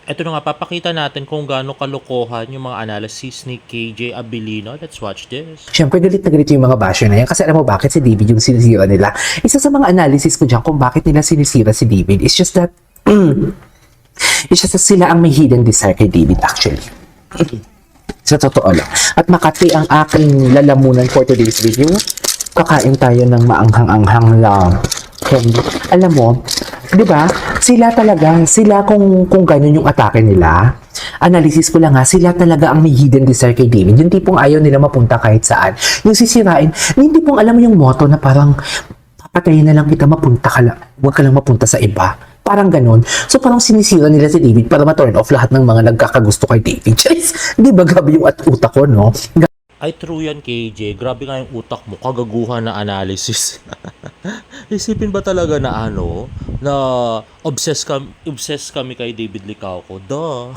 Eto na nga, papakita natin kung gaano kalokohan yung mga analysis ni KJ Abilino. Let's watch this. Siyempre, galit na galit yung mga basher na yan. Kasi alam mo bakit si David yung sinisira nila? Isa sa mga analysis ko dyan kung bakit nila sinisira si David is just that, it's just that sila ang may hidden desire kay David actually. Sa totoo lang. At makati ang aking lalamunan for today's video. Kakain tayo ng maanghang-anghang lang. Alam mo, di ba? Sila talaga, sila kung ganun yung atake nila. Analysis ko lang ha, sila talaga ang may hidden desire kay David. Yung tipong ayaw nila mapunta kahit saan. Yung sisirain, yung tipong alam mo yung motto na parang papatayin na lang kita, mapunta ka lang. Huwag ka lang mapunta sa iba. Parang ganun. So parang sinisira nila si David para ma-turn off lahat ng mga nagkakagusto kay David. Di ba gabi yung utak ko, no? Ay, true yan, KJ. Grabe nga yung utak mo. Kagaguhan na analysis. Isipin ba talaga na na obsessed kami kay David Licauco? Duh.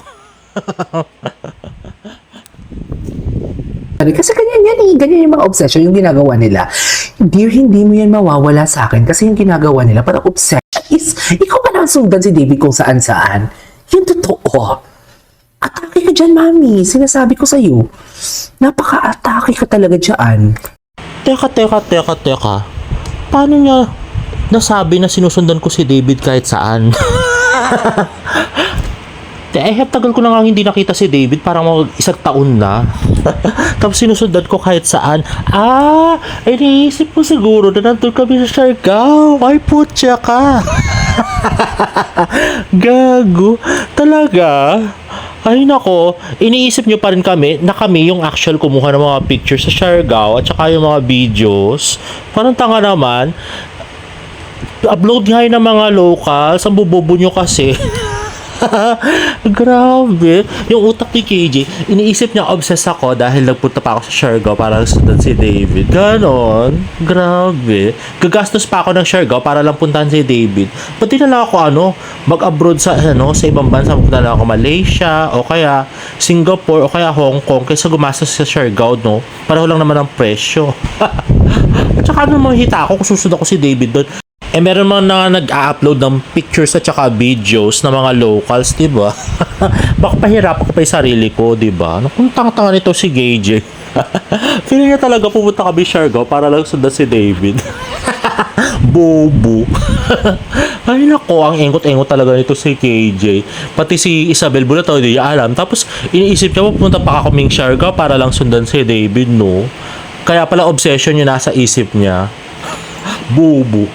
Kasi ganyan yung mga obsession, yung ginagawa nila. Dear, hindi mo yan mawawala sa akin kasi yung ginagawa nila parang obsession is, ikaw ba nang sundan si David kung saan-saan? Yung totoo. Atake ka dyan, mami. Sinasabi ko sa'yo. Napaka-atake ka talaga dyan. Teka. Paano niya nasabi na sinusundan ko si David kahit saan? Tagal ko na nga hindi nakita si David, parang mga isang taon na. Tapos sinusundan ko kahit saan. Iniisip ko siguro na nandun kami sa Siargao. Ay, putya ka. Gago. Talaga? Ay nako, iniisip nyo pa rin kami na kami yung actual kumuha ng mga pictures sa Siargao at saka yung mga videos. Parang tanga naman. Upload nga yun ng mga locals. Ang bubobo nyo kasi. Grabe. Yung utak ni KJ, iniisip niya obsessed ako dahil nagpunta pa ako sa Siargao para sundan si David. Ganon. Grabe. Gagastos pa ako ng Siargao para lang puntahan si David. Pati na lang ako mag-abroad sa sa ibang bansa. Magpunta na ako Malaysia o kaya Singapore o kaya Hong Kong kaysa gumastos sa Siargao, no? Pareho lang naman ang presyo. At saka makikita ako kung susunod ako si David doon. Meron mga nag-a-upload ng pictures at saka videos ng mga locals, di ba? Baka pahirapan ko pa yung sarili ko, di ba? Kung tanga-tanga nito si KJ. Feeling niya talaga pumunta kami Siargao para lang sundan si David. Bobo. Ay nako, ang engot-engot talaga nito si KJ. Pati si Isabel Bulato, hindi niya alam. Tapos iniisip niya, pupunta pa kaming Siargao para lang sundan si David, no? Kaya pala obsession yung nasa isip niya. Bobo.